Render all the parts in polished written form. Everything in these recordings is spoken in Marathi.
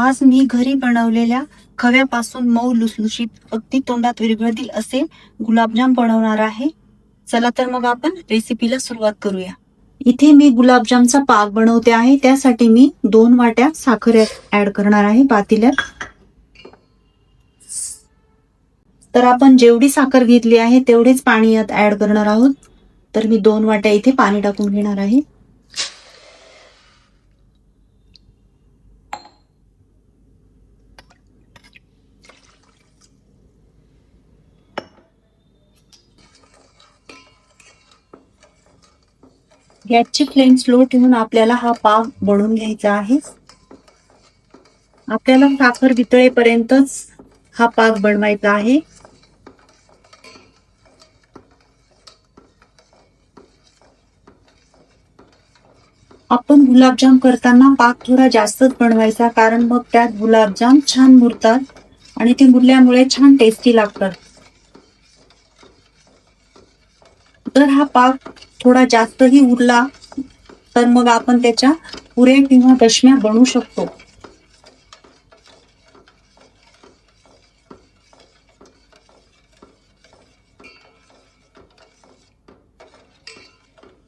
आज मी घरी बनवलेल्या खव्यापासून मऊ लुसलुशीत अगदी तोंडात विरघळतील असे गुलाबजाम बनवणार आहे. चला तर मग आपण रेसिपीला सुरुवात करूया. इथे मी गुलाबजामचा पाक बनवते आहे. त्यासाठी मी 2 वाट्या साखर ऍड करणार आहे पातेल्यात. तर आपण जेवढी साखर घेतली आहे तेवढेच पाणी यात ऍड करणार आहोत. तर मी 2 वाट्या इथे पाणी टाकून घेणार आहे. गॅसची फ्लेम स्लो ठेवून आपल्याला हा पाक बनवून घ्यायचा आहे. आपल्याला साखर वितळेपर्यंतच हा पाक बनवायचा आहे. आपण गुलाबजाम करताना पाक थोडा जास्तच बनवायचा, कारण मग त्यात गुलाबजाम छान मुरतात आणि ते मुरल्यामुळे छान टेस्टी लागतात. तर हा पाक थोडा जास्तही उरला तर मग आपण त्याच्या पुऱ्या किंवा दशम्या बनवू शकतो.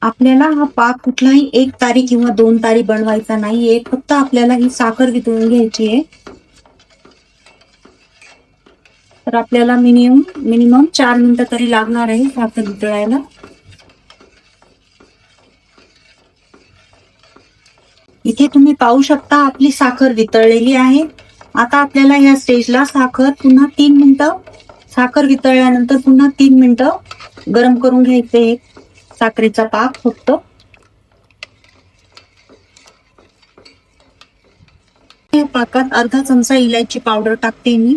आपल्याला हा पाक कुठलाही 1 तारी किंवा 2 तारी बनवायचा नाहीये. फक्त आपल्याला ही साखर वितळून घ्यायची आहे. तर आपल्याला मिनिमम 4 मिनिटं तरी लागणार आहे साखर वितळायला. इथे तुम्ही पाहू शकता आपली साखर वितळलेली आहे. आता आपल्याला या स्टेजला साखर पुन्हा 3 मिनिटं, साखर वितळल्यानंतर पुन्हा 3 मिनिटं गरम करून घ्यायचे. साखरेचा पाक फक्त. या पाकात अर्धा चमचा इलायची पावडर टाकते मी.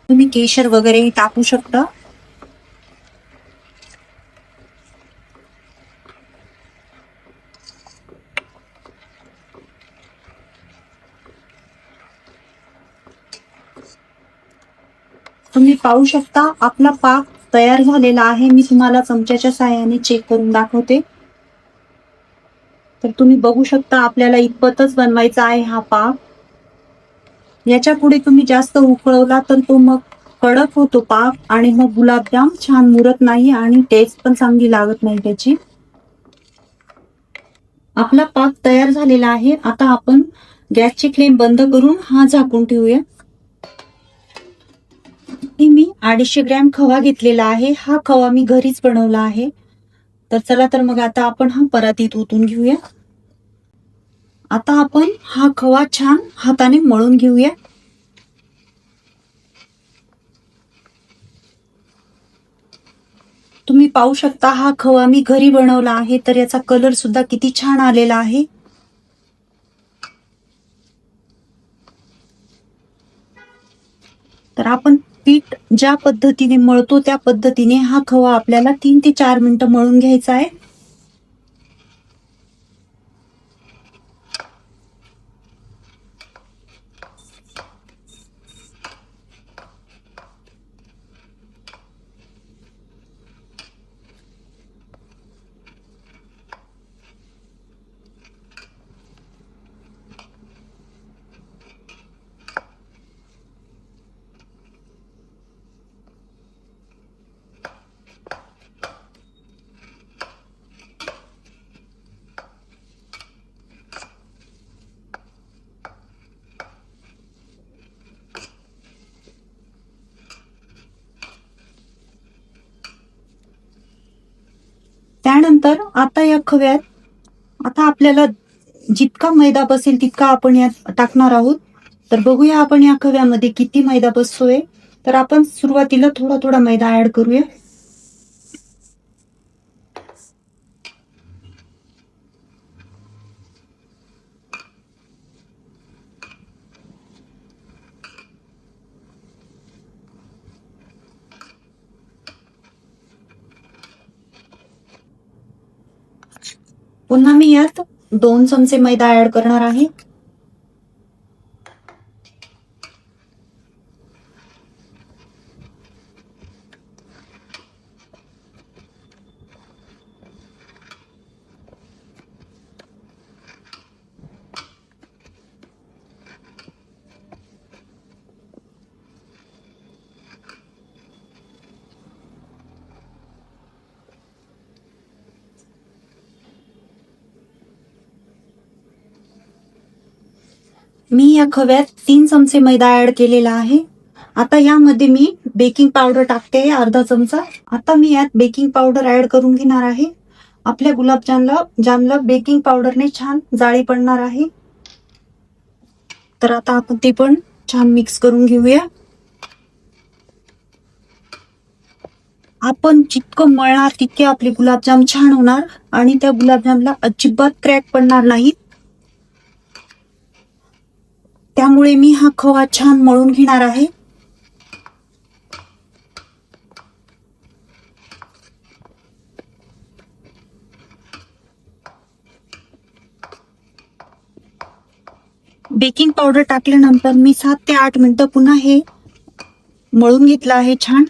तुम्ही केशर वगैरे टाकू शकता. तुम्ही पाहू शकता आपला पाक तयार झालेला आहे. मी तुम्हाला चमच्याच्या साहाय्याने चेक करून दाखवते. तर तुम्ही बघू शकता आपल्याला इतपतच बनवायचा आहे हा पाक. याच्या पुढे तुम्ही जास्त उकळवला तर तो मग कडक होतो पाक आणि मग गुलाबजाम छान मुरत नाही आणि टेस्ट पण चांगली लागत नाही त्याची. आपला पाक तयार झालेला आहे. आता आपण गॅसची फ्लेम बंद करून हा झाकून ठेवूया. मी 250 ग्रॅम खवा घेतलेला आहे. हा खवा मी घरीच बनवला आहे. तर चला तर मग आता आपण हा परातीत ओतून घेऊया. आता आपण हा खवा छान हाताने मळून घेऊया. तुम्ही पाहू शकता हा खवा मी घरी बनवला आहे. तर याचा कलर सुद्धा किती छान आलेला आहे. तर आपण पीठ ज्या पद्धतीने मळतो त्या पद्धतीने हा खवा आपल्याला 3 ते 4 मिनिटं मळून घ्यायचा आहे. त्यानंतर आता या खव्यात आता आपल्याला जितका मैदा बसेल तितका आपण यात टाकणार आहोत. तर बघूया आपण या खव्यामध्ये किती मैदा बसतोय. तर आपण सुरुवातीला थोडा थोडा मैदा ऍड करूया. पुन्हा मी यात 2 चमचे मैदा ऍड करणार आहे. मी या खव्यात 3 चमचे मैदा ऍड केलेला आहे. आता यामध्ये मी बेकिंग पावडर टाकते अर्धा चमचा. आता मी यात बेकिंग पावडर ऍड करून घेणार आहे. आपल्या गुलाबजामला बेकिंग पावडरने छान जाळी पडणार आहे. तर आता आपण ते पण छान मिक्स करून घेऊया. आपण जितकं मळणार तितके आपले गुलाबजाम छान होणार आणि त्या गुलाबजामला अजिबात क्रॅक पडणार नाहीत. त्यामुळे मी हा खवा छान मळून घेणार आहे. बेकिंग पावडर टाकल्यानंतर मी 7 ते 8 मिनिटं पुन्हा हे मळून घेतलं आहे छान.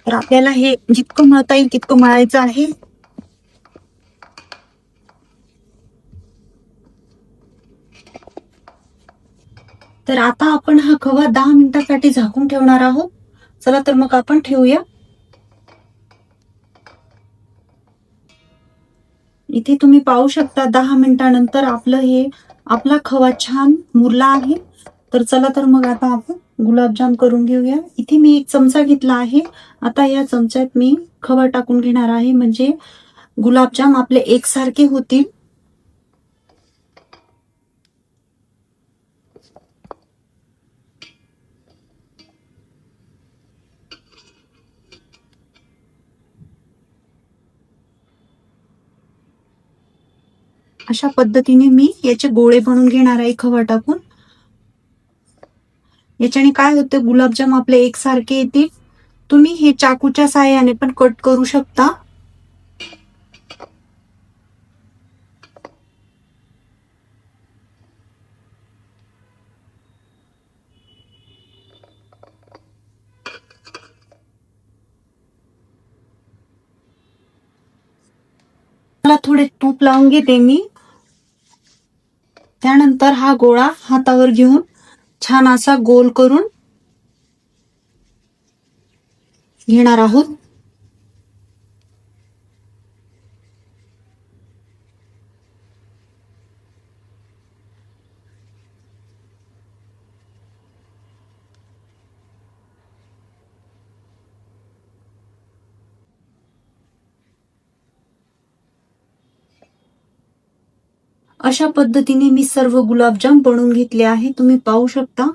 तर आपल्याला हे जितकं मळता येईल तितकं मळायचं आहे. तर आता आपण हा खवा 10 मिनिटांसाठी झाकून ठेवणार आहोत. चला तर मग आपण ठेवूया. इथे तुम्ही पाहू शकता 10 मिनिटांनंतर आपला खवा छान मुरला आहे. तर चला तर मग आता आपण गुलाबजाम करून घेऊया. इथे मी 1 चमचा घेतला आहे. आता या चमच्यात मी खवा टाकून घेणार आहे, म्हणजे गुलाबजाम आपले एकसारखे होतील. अशा पद्धतीने मी याचे गोळे बनवून घेणार आहे खवा टाकून. याच्याने काय होते, गुलाबजाम आपले एकसारखे येतील. तुम्ही हे चाकूच्या साहाय्याने पण कट करू शकता. मला थोडे तूप लावून घेते मी. त्यानंतर हा गोळा हातावर घेऊन छान असा गोल करून घेणार आहोत. अशा पद्धतीने मी सर्व गुलाबजाम बनवून घेतले आहे, तुम्ही पाहू शकता.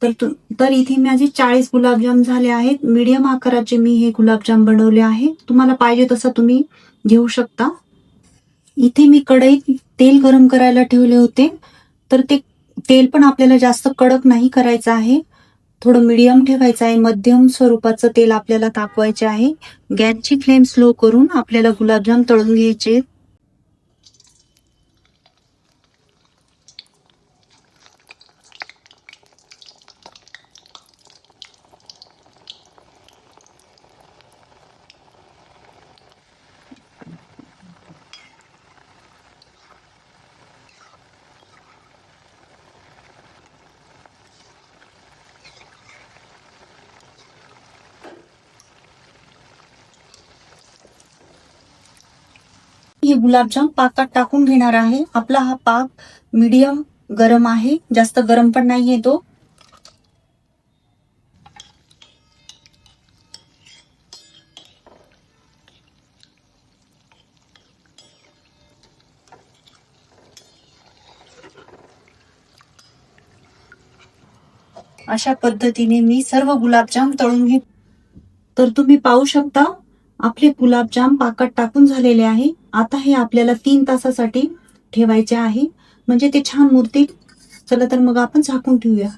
तर इथे माझे 40 गुलाबजाम झाले आहेत. मीडियम आकाराचे मी हे गुलाबजाम बनवले आहे. तुम्हाला पाहिजे तसं तुम्ही घेऊ शकता. इथे मी कढईत तेल गरम करायला ठेवले होते. तर ते तेल पण आपल्याला जास्त कडक नाही करायचं आहे, थोडं मीडियम ठेवायचं आहे. मध्यम स्वरूपाचं तेल आपल्याला तापवायचे आहे. गॅसची फ्लेम स्लो करून आपल्याला गुलाबजाम तळून घ्यायचे. हे गुलाबजाम पाकात टाकून घेणार आहे. आपला हा पाक मीडियम गरम आहे, जास्त गरम पण नाहीये तो. अशा पद्धतीने मी सर्व गुलाबजाम तळून घेत. तर तुम्ही पाहू शकता आपले गुलाबजाम पाकात टाकून झालेले आहे. आता हे आपल्याला 3 तासासाठी ठेवायचे आहे, म्हणजे ते छान मुरतील. चला तर मग आपण झाकून ठेवूया.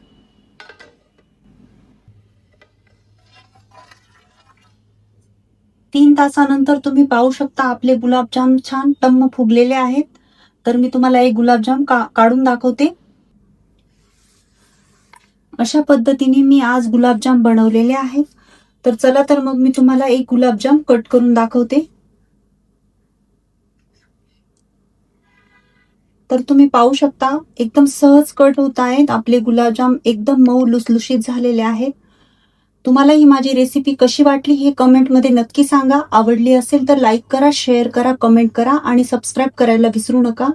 3 तासानंतर तुम्ही पाहू शकता आपले गुलाबजाम छान टम्म फुगलेले आहेत. तर मी तुम्हाला एक गुलाबजाम काढून दाखवते. अशा पद्धतीने मी आज गुलाबजाम बनवलेले आहेत. तर चला तर मग मी तुम्हाला एक गुलाबजाम कट करून दाखवते. तर तुम्ही पाहू शकता एकदम सहज कट होत आहेत. आपले गुलाबजाम एकदम मऊ लुसलुशीत झालेले आहेत. तुम्हाला ही माझी रेसिपी कशी वाटली हे कमेंटमध्ये नक्की सांगा. आवडली असेल तर लाईक करा, शेअर करा, कमेंट करा आणि सबस्क्राईब करायला विसरू नका.